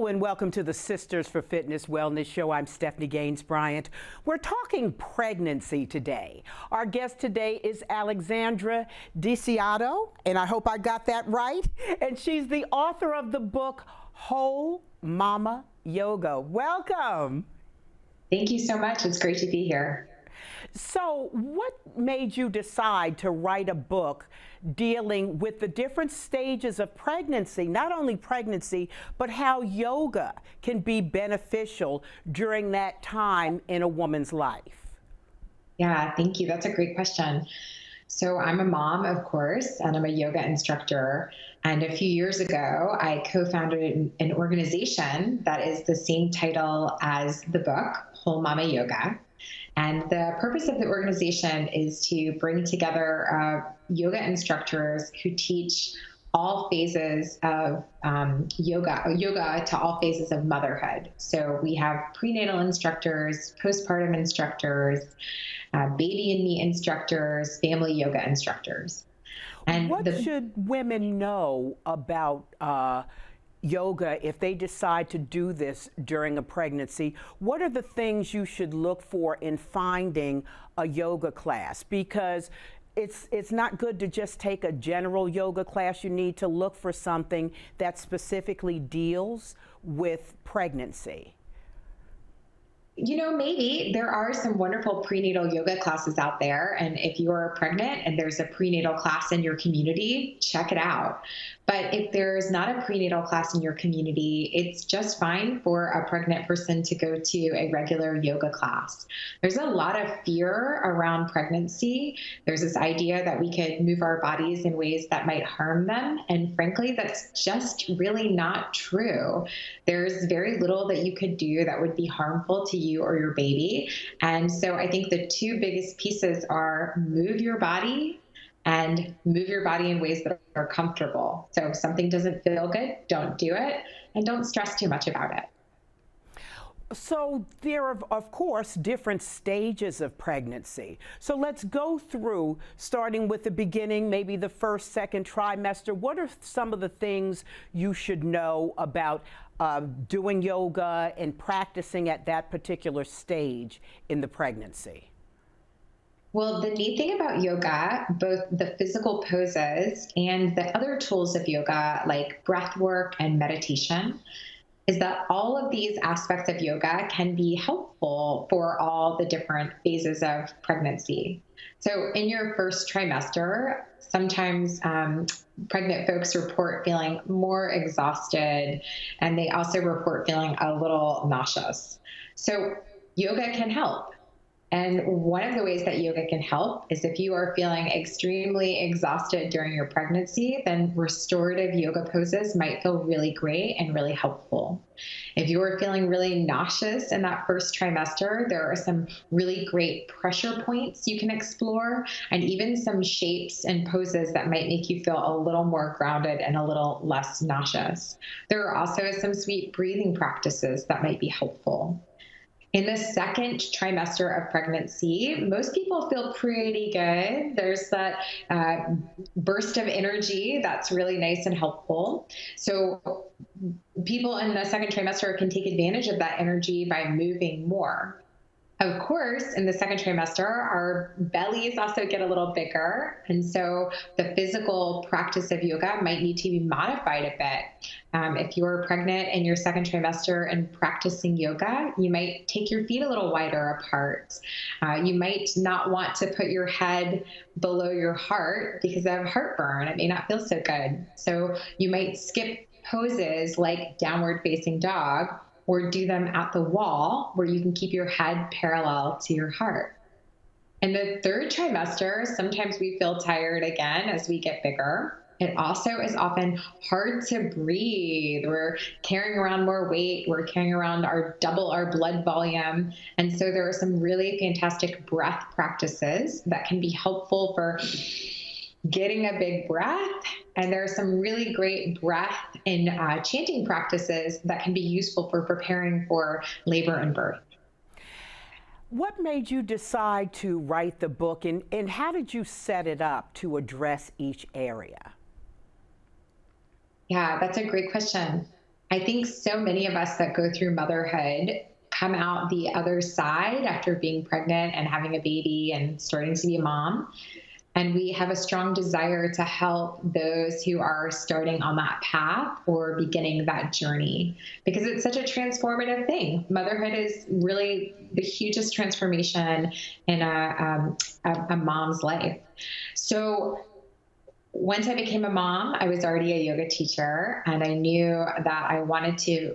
and welcome to the Sisters for Fitness Wellness Show. I'm Stephanie Gaines-Bryant. We're talking pregnancy today. Our guest today is Alexandra Desiato, and I hope I got that right. And she's the author of the book, Whole Mama Yoga. Welcome. Thank you so much. It's great to be here. So what made you decide to write a book dealing with the different stages of pregnancy, not only pregnancy, but how yoga can be beneficial during that time in a woman's life? Yeah, thank you. That's a great question. So I'm a mom, of course, and I'm a yoga instructor. And a few years ago, I co-founded an organization that is the same title as the book, Whole Mama Yoga. And the purpose of the organization is to bring together yoga instructors who teach all phases of yoga to all phases of motherhood. So we have prenatal instructors, postpartum instructors, baby and me instructors, family yoga instructors. And what should women know about yoga if they decide to do this during a pregnancy? What are the things you should look for in finding a yoga class? Because it's not good to just take a general yoga class. You need to look for something that specifically deals with pregnancy. You know, maybe there are some wonderful prenatal yoga classes out there. And if you're pregnant and there's a prenatal class in your community, check it out. But if there's not a prenatal class in your community, it's just fine for a pregnant person to go to a regular yoga class. There's a lot of fear around pregnancy. There's this idea that we could move our bodies in ways that might harm them. And frankly, that's just really not true. There's very little that you could do that would be harmful to you or your baby. And so I think the two biggest pieces are move your body and move your body in ways that are comfortable. So if something doesn't feel good, don't do it, and don't stress too much about it. So there are, of course, different stages of pregnancy. So let's go through, starting with the beginning, maybe the first, second trimester. What are some of the things you should know about doing yoga and practicing at that particular stage in the pregnancy? Well, the neat thing about yoga, both the physical poses and the other tools of yoga, like breath work and meditation, is that all of these aspects of yoga can be helpful for all the different phases of pregnancy. So in your first trimester, sometimes pregnant folks report feeling more exhausted, and they also report feeling a little nauseous. So yoga can help. And one of the ways that yoga can help is if you are feeling extremely exhausted during your pregnancy, then restorative yoga poses might feel really great and really helpful. If you are feeling really nauseous in that first trimester, there are some really great pressure points you can explore, and even some shapes and poses that might make you feel a little more grounded and a little less nauseous. There are also some sweet breathing practices that might be helpful. In the second trimester of pregnancy, most people feel pretty good. There's that burst of energy that's really nice and helpful. So people in the second trimester can take advantage of that energy by moving more. Of course, in the second trimester, our bellies also get a little bigger. And so the physical practice of yoga might need to be modified a bit. If you're pregnant in your second trimester and practicing yoga, you might take your feet a little wider apart. You might not want to put your head below your heart because of heartburn. It may not feel so good. So you might skip poses like downward facing dog, or do them at the wall where you can keep your head parallel to your heart. In the third trimester, sometimes we feel tired again as we get bigger. It also is often hard to breathe. We're carrying around more weight. We're carrying around double our blood volume. And so there are some really fantastic breath practices that can be helpful for getting a big breath. And there are some really great breath and chanting practices that can be useful for preparing for labor and birth. What made you decide to write the book, and how did you set it up to address each area? Yeah, that's a great question. I think so many of us that go through motherhood come out the other side after being pregnant and having a baby and starting to be a mom. And we have a strong desire to help those who are starting on that path or beginning that journey, because it's such a transformative thing. Motherhood is really the hugest transformation in a mom's life. So once I became a mom, I was already a yoga teacher, and I knew that I wanted to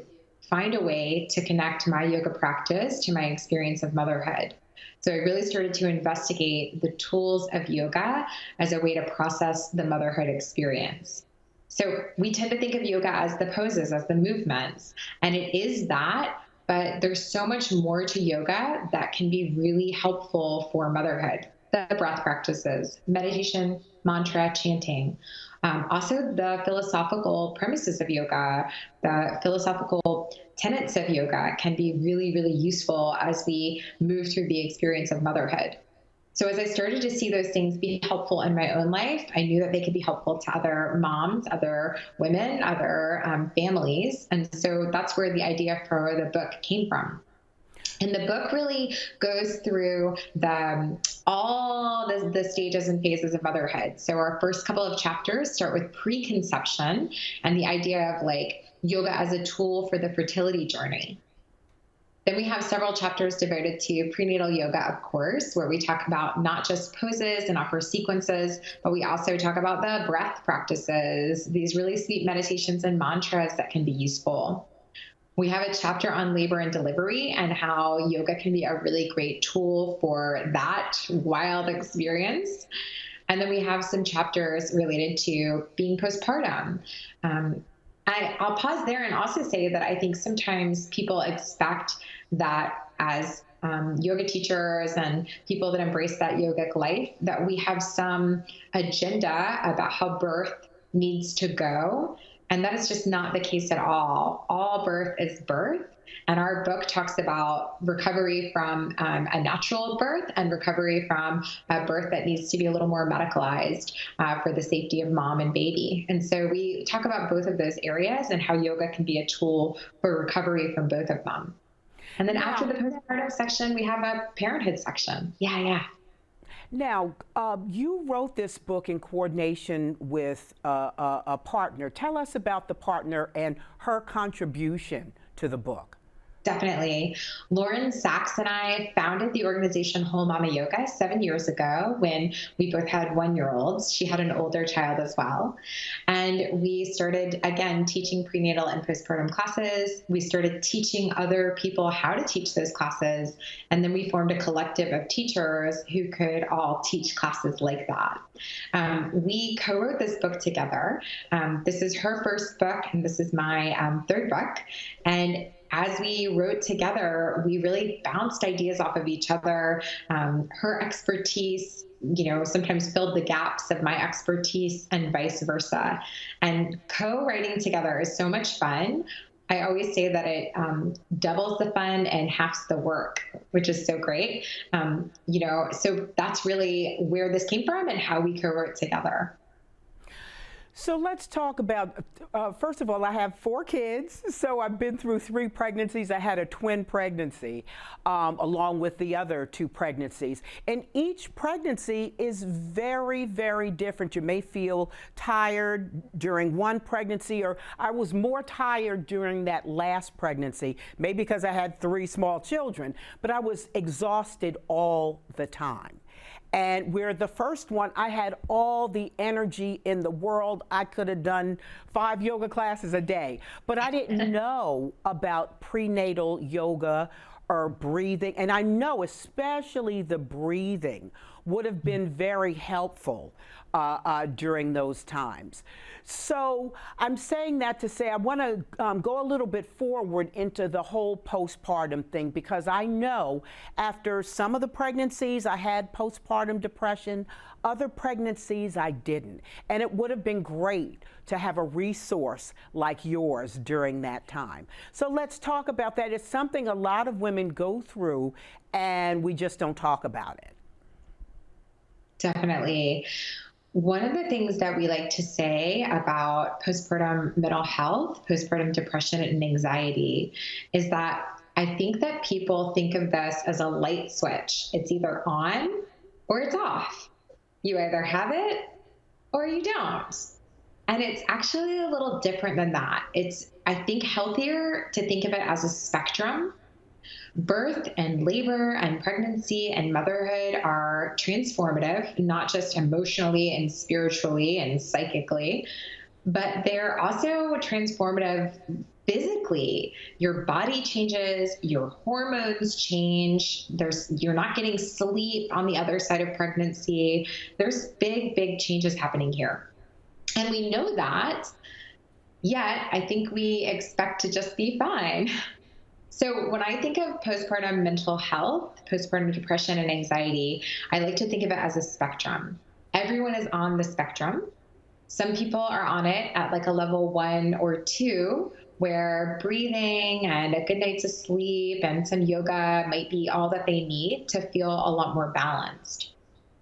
find a way to connect my yoga practice to my experience of motherhood. So I really started to investigate the tools of yoga as a way to process the motherhood experience. So we tend to think of yoga as the poses, as the movements, and it is that, but there's so much more to yoga that can be really helpful for motherhood. The breath practices, meditation, mantra, chanting. Also the philosophical premises of yoga, the philosophical tenets of yoga can be really, really useful as we move through the experience of motherhood. So as I started to see those things be helpful in my own life, I knew that they could be helpful to other moms, other women, other families. And so that's where the idea for the book came from. And the book really goes through all the stages and phases of motherhood. So our first couple of chapters start with preconception and the idea of like yoga as a tool for the fertility journey. Then we have several chapters devoted to prenatal yoga, of course, where we talk about not just poses and offer sequences, but we also talk about the breath practices, these really sweet meditations and mantras that can be useful. We have a chapter on labor and delivery and how yoga can be a really great tool for that wild experience. And then we have some chapters related to being postpartum. I'll pause there and also say that I think sometimes people expect that as yoga teachers and people that embrace that yogic life, that we have some agenda about how birth needs to go. And that is just not the case at all. All birth is birth. And our book talks about recovery from a natural birth and recovery from a birth that needs to be a little more medicalized for the safety of mom and baby. And so we talk about both of those areas and how yoga can be a tool for recovery from both of them. And then after the postpartum section, we have a parenthood section. Yeah. Now, you wrote this book in coordination with a partner. Tell us about the partner and her contribution to the book. Definitely. Lauren Sachs and I founded the organization Whole Mama Yoga 7 years ago when we both had 1-year-olds. She had an older child as well. And we started, again, teaching prenatal and postpartum classes. We started teaching other people how to teach those classes. And then we formed a collective of teachers who could all teach classes like that. We co-wrote this book together. This is her first book, and this is my third book. And as we wrote together, we really bounced ideas off of each other. Her expertise, sometimes filled the gaps of my expertise and vice versa. And co-writing together is so much fun. I always say that it doubles the fun and halves the work, which is so great. So that's really where this came from and how we co-wrote together. So let's talk about, first of all, I have 4 kids, so I've been through 3 pregnancies. I had a twin pregnancy along with the other 2 pregnancies. And each pregnancy is very, very different. You may feel tired during one pregnancy, or I was more tired during that last pregnancy, maybe because I had 3 small children, but I was exhausted all the time. And where the first one, I had all the energy in the world. I could have done 5 yoga classes a day, but I didn't know about prenatal yoga or breathing. And I know especially the breathing would have been very helpful during those times. So I'm saying that to say I want to go a little bit forward into the whole postpartum thing, because I know after some of the pregnancies I had postpartum depression, other pregnancies I didn't. And it would have been great to have a resource like yours during that time. So let's talk about that. It's something a lot of women go through and we just don't talk about it. Definitely. One of the things that we like to say about postpartum mental health, postpartum depression and anxiety is that I think that people think of this as a light switch. It's either on or it's off. You either have it or you don't. And it's actually a little different than that. It's, I think, healthier to think of it as a spectrum. Birth and labor and pregnancy and motherhood are transformative, not just emotionally and spiritually and psychically, but they're also transformative physically. Your body changes, your hormones change. You're not getting sleep on the other side of pregnancy. There's big changes happening here. And we know that, yet I think we expect to just be fine. So when I think of postpartum mental health, postpartum depression and anxiety, I like to think of it as a spectrum. Everyone is on the spectrum. Some people are on it at like a level 1 or 2, where breathing and a good night's of sleep and some yoga might be all that they need to feel a lot more balanced.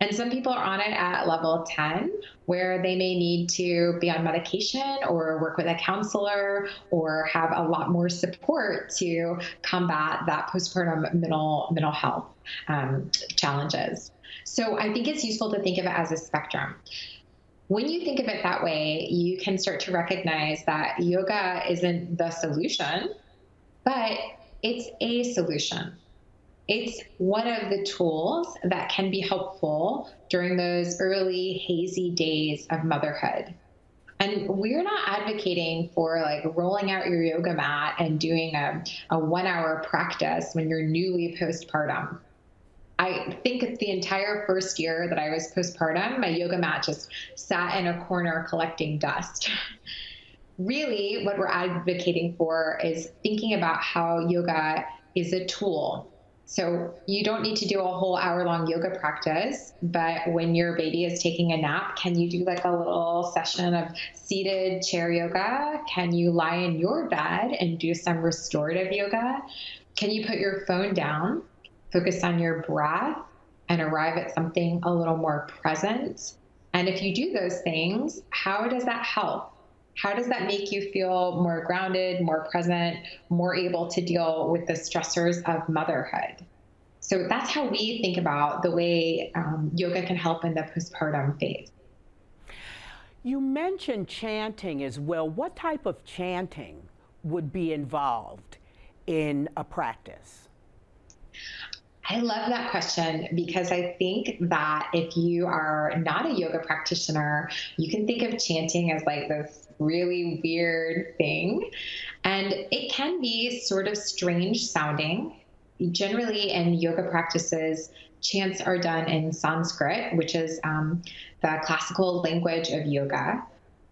And some people are on it at level 10, where they may need to be on medication or work with a counselor or have a lot more support to combat that postpartum mental health challenges. So I think it's useful to think of it as a spectrum. When you think of it that way, you can start to recognize that yoga isn't the solution, but it's a solution. It's one of the tools that can be helpful during those early hazy days of motherhood. And we're not advocating for like rolling out your yoga mat and doing a 1-hour practice when you're newly postpartum. I think the entire first year that I was postpartum, my yoga mat just sat in a corner collecting dust. Really, what we're advocating for is thinking about how yoga is a tool. So you don't need to do a whole hour-long yoga practice, but when your baby is taking a nap, can you do like a little session of seated chair yoga? Can you lie in your bed and do some restorative yoga? Can you put your phone down, focus on your breath, and arrive at something a little more present? And if you do those things, how does that help? How does that make you feel more grounded, more present, more able to deal with the stressors of motherhood? So that's how we think about the way yoga can help in the postpartum phase. You mentioned chanting as well. What type of chanting would be involved in a practice? I love that question because I think that if you are not a yoga practitioner, you can think of chanting as like this really weird thing. And it can be sort of strange sounding. Generally in yoga practices, chants are done in Sanskrit, which is the classical language of yoga.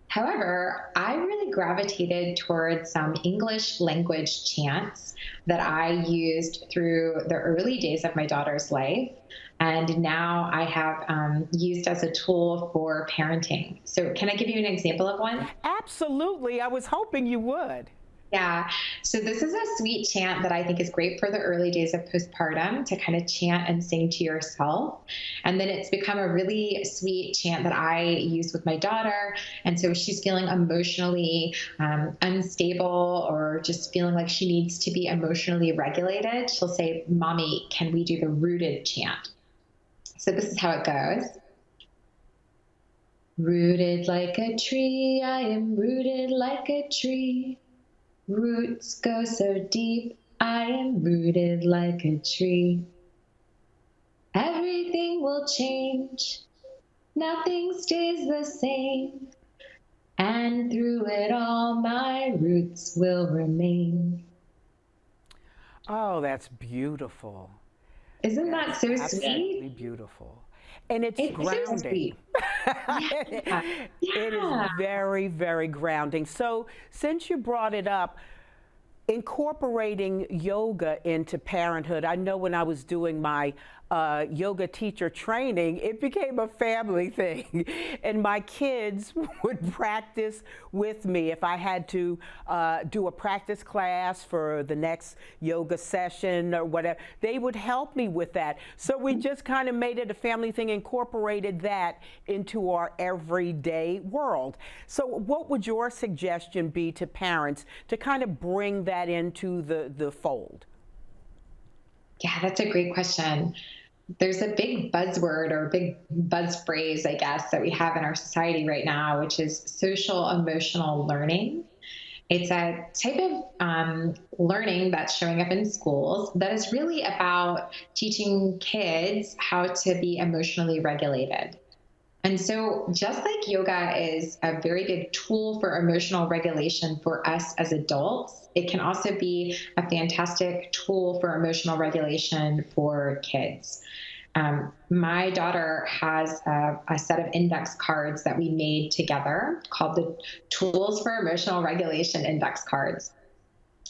However, I really gravitated towards some English language chants that I used through the early days of my daughter's life. And now I have used as a tool for parenting. So can I give you an example of one? Absolutely. I was hoping you would. Yeah. So this is a sweet chant that I think is great for the early days of postpartum to kind of chant and sing to yourself. And then it's become a really sweet chant that I use with my daughter. And so if she's feeling emotionally unstable or just feeling like she needs to be emotionally regulated, she'll say, "Mommy, can we do the rooted chant?" So this is how it goes. Rooted like a tree, I am rooted like a tree. Roots go so deep, I am rooted like a tree. Everything will change, nothing stays the same, and through it all my roots will remain. Oh, that's beautiful. Isn't that so Absolutely sweet? beautiful. And it's grounding. So sweet. Yeah. It is very, very grounding. So since you brought it up, incorporating yoga into parenthood. I know when I was doing my yoga teacher training, it became a family thing. And my kids would practice with me. If I had to do a practice class for the next yoga session or whatever, they would help me with that. So we just kind of made it a family thing, incorporated that into our everyday world. So what would your suggestion be to parents to kind of bring that into the fold? Yeah, that's a great question. There's a big buzzword or big buzz phrase, I guess, that we have in our society right now, which is social emotional learning. It's a type of learning that's showing up in schools that is really about teaching kids how to be emotionally regulated. And so just like yoga is a very big tool for emotional regulation for us as adults, it can also be a fantastic tool for emotional regulation for kids. My daughter has a set of index cards that we made together called the Tools for Emotional Regulation Index Cards.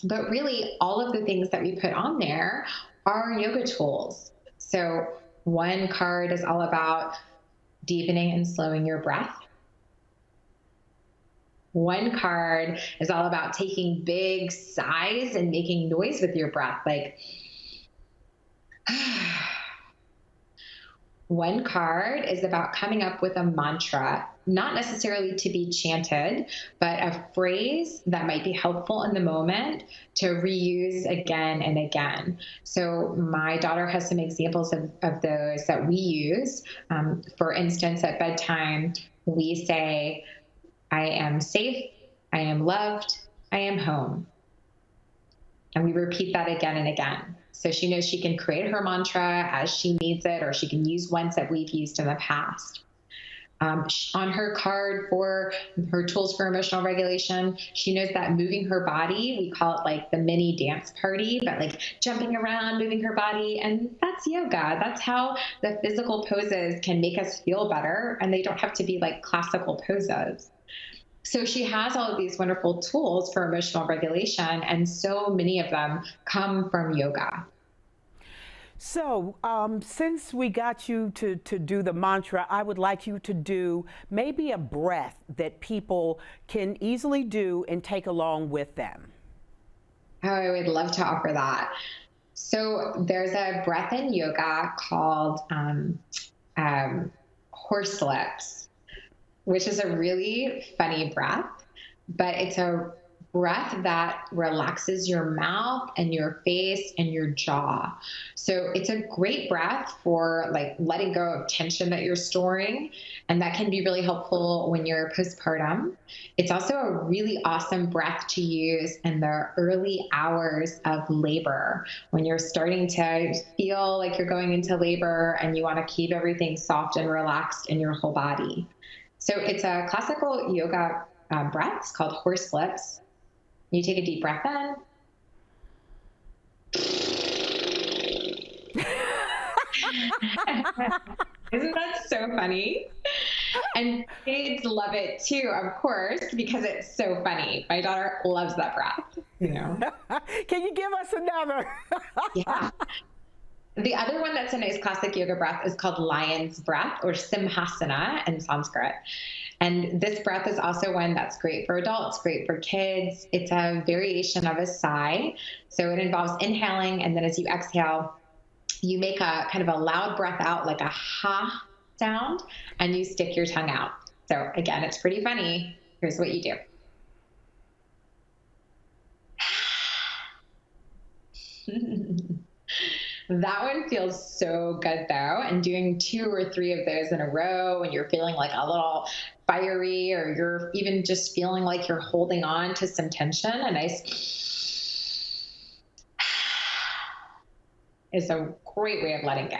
But really, all of the things that we put on there are yoga tools. So one card is all about deepening and slowing your breath. One card is all about taking big sighs and making noise with your breath, like one card is about coming up with a mantra, not necessarily to be chanted, but a phrase that might be helpful in the moment to reuse again and again. So my daughter has some examples of those that we use. For instance, at bedtime, we say, I am safe, I am loved, I am home. And we repeat that again and again. So she knows she can create her mantra as she needs it, or she can use ones that we've used in the past. On her card for her tools for emotional regulation, she knows that moving her body, we call it like the mini dance party, but like jumping around, moving her body. And that's yoga. That's how the physical poses can make us feel better. And they don't have to be like classical poses. So she has all of these wonderful tools for emotional regulation, and so many of them come from yoga. So, since we got you to do the mantra, I would like you to do maybe a breath that people can easily do and take along with them. Oh, I would love to offer that. So there's a breath in yoga called horse lips, which is a really funny breath, but it's a breath that relaxes your mouth and your face and your jaw. So it's a great breath for like letting go of tension that you're storing. And that can be really helpful when you're postpartum. It's also a really awesome breath to use in the early hours of labor, when you're starting to feel like you're going into labor and you want to keep everything soft and relaxed in your whole body. So it's a classical yoga breath. It's called horse lips. You take a deep breath in. Isn't that so funny? And kids love it too, of course, because it's so funny. My daughter loves that breath, you know. Can you give us another? Yeah. The other one that's a nice classic yoga breath is called lion's breath, or simhasana in Sanskrit. And this breath is also one that's great for adults, great for kids. It's a variation of a sigh. So it involves inhaling, and then as you exhale, you make a kind of a loud breath out, like a ha sound, and you stick your tongue out. So again, it's pretty funny. Here's what you do. That one feels so good though. And doing 2 or 3 of those in a row when you're feeling like a little fiery, or you're even just feeling like you're holding on to some tension, a nice is a great way of letting go.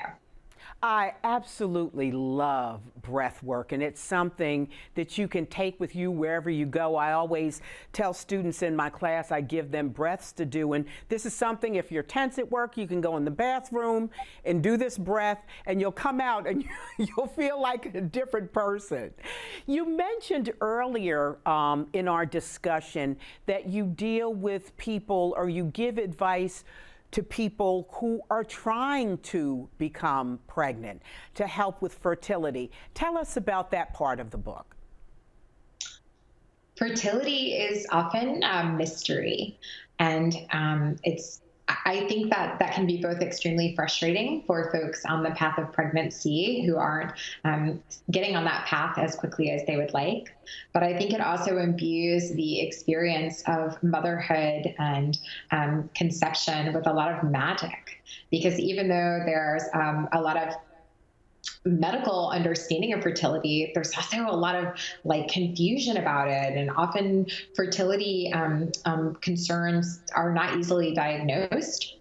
I absolutely love breath work, and it's something that you can take with you wherever you go. I always tell students in my class, I give them breaths to do, and this is something, if you're tense at work, you can go in the bathroom and do this breath, and you'll come out and you'll feel like a different person. You mentioned earlier in our discussion that you deal with people, or you give advice to people who are trying to become pregnant to help with fertility. Tell us about that part of the book. Fertility is often a mystery, and I think that that can be both extremely frustrating for folks on the path of pregnancy who aren't getting on that path as quickly as they would like. But I think it also imbues the experience of motherhood and conception with a lot of magic, because even though there's a lot of medical understanding of fertility, there's also a lot of confusion about it, and often fertility concerns are not easily diagnosed.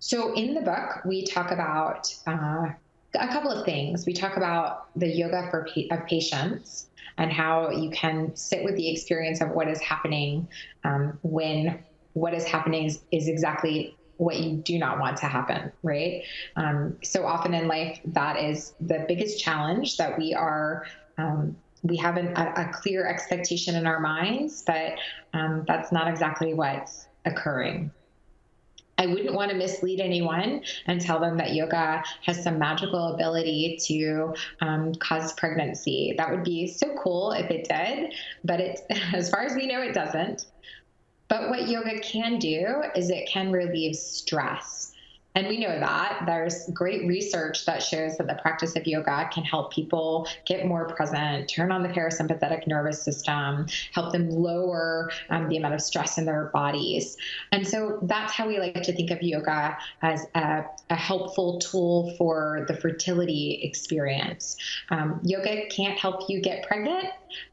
So in the book, we talk about a couple of things. We talk about the yoga of patience, and how you can sit with the experience of what is happening when what is happening is exactly what you do not want to happen, right? So often in life, that is the biggest challenge, that we have a clear expectation in our minds, but that's not exactly what's occurring. I wouldn't want to mislead anyone and tell them that yoga has some magical ability to cause pregnancy. That would be so cool if it did, but as far as we know, it doesn't. But what yoga can do is it can relieve stress. And we know that there's great research that shows that the practice of yoga can help people get more present, turn on the parasympathetic nervous system, help them lower the amount of stress in their bodies. And so that's how we like to think of yoga, as a helpful tool for the fertility experience. Yoga can't help you get pregnant,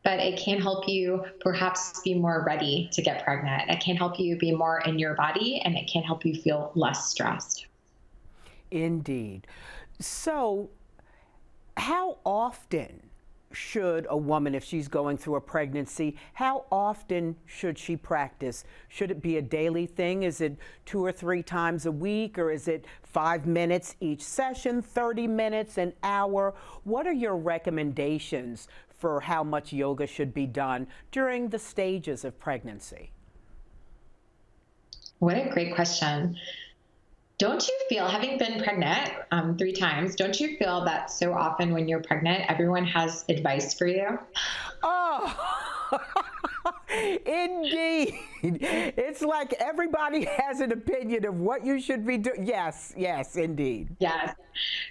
but it can help you perhaps be more ready to get pregnant. It can help you be more in your body, and it can help you feel less stressed. Indeed. So, how often should a woman, if she's going through a pregnancy, how often should she practice? Should it be a daily thing? Is it 2 or 3 times a week, or is it 5 minutes each session, 30 minutes, an hour? What are your recommendations for how much yoga should be done during the stages of pregnancy? What a great question. Don't you feel, having been pregnant 3 times, don't you feel that so often when you're pregnant, everyone has advice for you? Oh, indeed. It's like everybody has an opinion of what you should be doing. Yes, yes, indeed. Yes.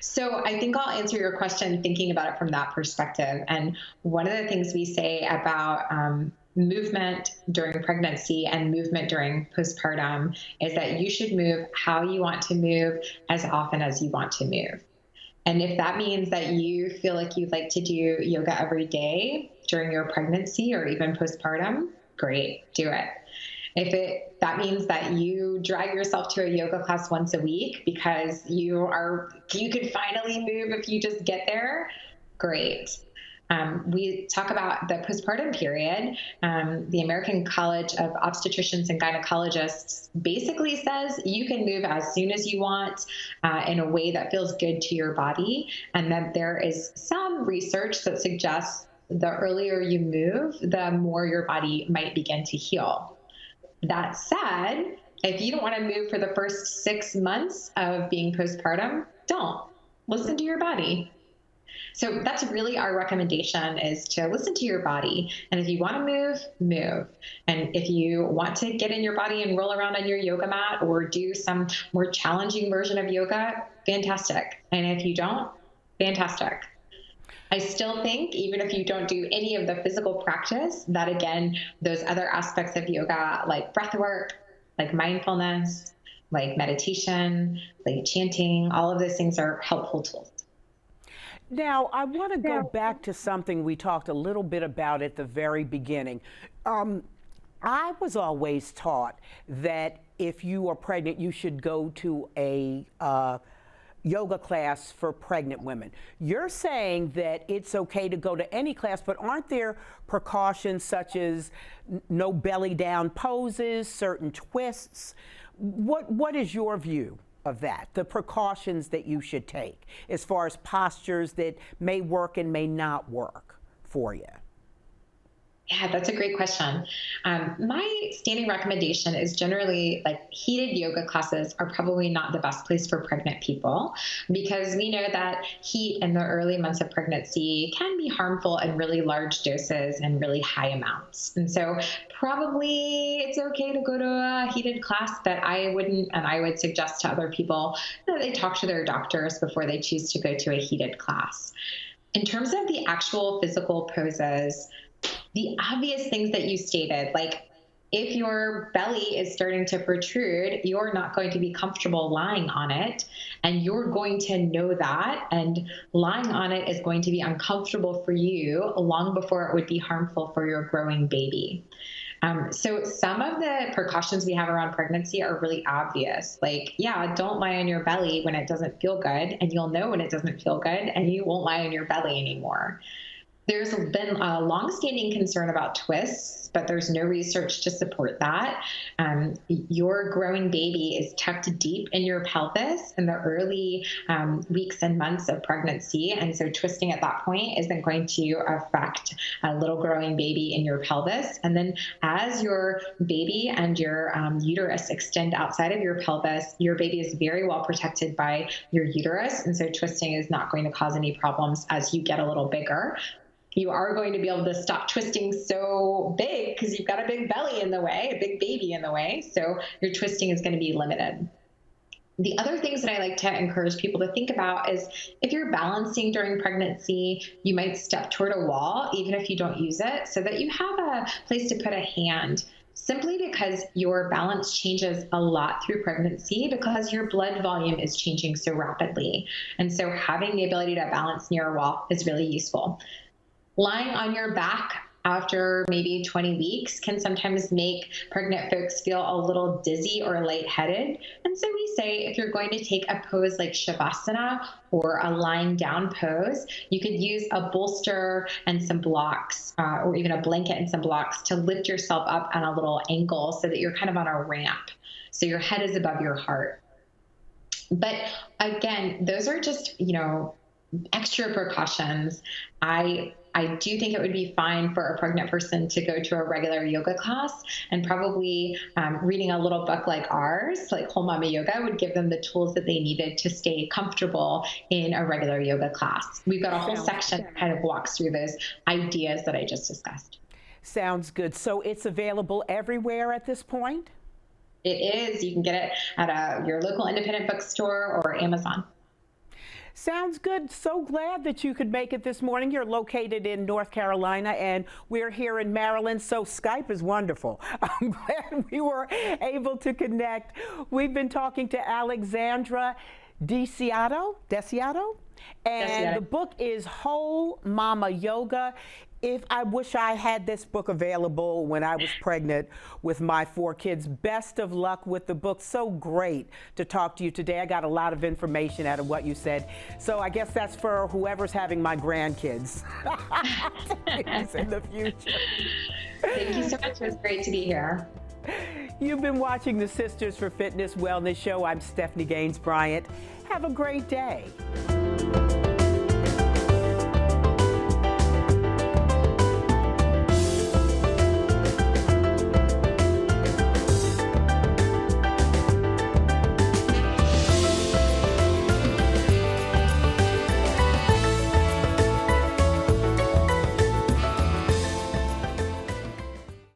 So I think I'll answer your question thinking about it from that perspective. And one of the things we say about movement during pregnancy and movement during postpartum is that you should move how you want to move as often as you want to move. And if that means that you feel like you'd like to do yoga every day during your pregnancy or even postpartum, great, do it. If that means that you drag yourself to a yoga class once a week because you can finally move if you just get there, great. We talk about the postpartum period. The American College of Obstetricians and Gynecologists basically says you can move as soon as you want in a way that feels good to your body, and that there is some research that suggests the earlier you move, the more your body might begin to heal. That said, if you don't want to move for the first 6 months of being postpartum, don't. Listen to your body. So that's really our recommendation, is to listen to your body. And if you want to move, move. And if you want to get in your body and roll around on your yoga mat or do some more challenging version of yoga, fantastic. And if you don't, fantastic. I still think, even if you don't do any of the physical practice, that again, those other aspects of yoga, like breath work, like mindfulness, like meditation, like chanting, all of those things are helpful tools. Now, I want to go back to something we talked a little bit about at the very beginning. I was always taught that if you are pregnant, you should go to a yoga class for pregnant women. You're saying that it's okay to go to any class, but aren't there precautions such as no belly down poses, certain twists? What is your view of that, the precautions that you should take as far as postures that may work and may not work for you? Yeah, that's a great question. My standing recommendation is generally like heated yoga classes are probably not the best place for pregnant people, because we know that heat in the early months of pregnancy can be harmful in really large doses and really high amounts. And so probably it's okay to go to a heated class, but I wouldn't, and I would suggest to other people that they talk to their doctors before they choose to go to a heated class. In terms of the actual physical poses, the obvious things that you stated, like if your belly is starting to protrude, you're not going to be comfortable lying on it, and you're going to know that, and lying on it is going to be uncomfortable for you long before it would be harmful for your growing baby. So some of the precautions we have around pregnancy are really obvious. Like, yeah, don't lie on your belly when it doesn't feel good, and you'll know when it doesn't feel good, and you won't lie on your belly anymore. There's been a longstanding concern about twists, but there's no research to support that. Your growing baby is tucked deep in your pelvis in the early weeks and months of pregnancy, and so twisting at that point isn't going to affect a little growing baby in your pelvis. And then as your baby and your uterus extend outside of your pelvis, your baby is very well protected by your uterus, and so twisting is not going to cause any problems as you get a little bigger. You are going to be able to stop twisting so big because you've got a big belly in the way, a big baby in the way. So your twisting is going to be limited. The other things that I like to encourage people to think about is if you're balancing during pregnancy, you might step toward a wall, even if you don't use it, so that you have a place to put a hand, simply because your balance changes a lot through pregnancy because your blood volume is changing so rapidly. And so having the ability to balance near a wall is really useful. Lying on your back after maybe 20 weeks can sometimes make pregnant folks feel a little dizzy or lightheaded. And so we say if you're going to take a pose like Shavasana or a lying down pose, you could use a bolster and some blocks or even a blanket and some blocks to lift yourself up on a little angle so that you're kind of on a ramp. So your head is above your heart. But again, those are just, extra precautions. I do think it would be fine for a pregnant person to go to a regular yoga class, and probably reading a little book like ours, like Whole Mama Yoga, would give them the tools that they needed to stay comfortable in a regular yoga class. We've got a whole section that kind of walks through those ideas that I just discussed. Sounds good. So it's available everywhere at this point? It is. You can get it at your local independent bookstore or Amazon. Sounds good. So glad that you could make it this morning. You're located in North Carolina and we're here in Maryland, so Skype is wonderful. I'm glad we were able to connect. We've been talking to Alexandra Desiato, and the book is Whole Mama Yoga. I wish I had this book available when I was pregnant with my 4 kids. Best of luck with the book. So great to talk to you today. I got a lot of information out of what you said. So I guess that's for whoever's having my grandkids in the future. Thank you so much. It was great to be here. You've been watching the Sisters for Fitness Wellness Show. I'm Stephanie Gaines-Bryant. Have a great day.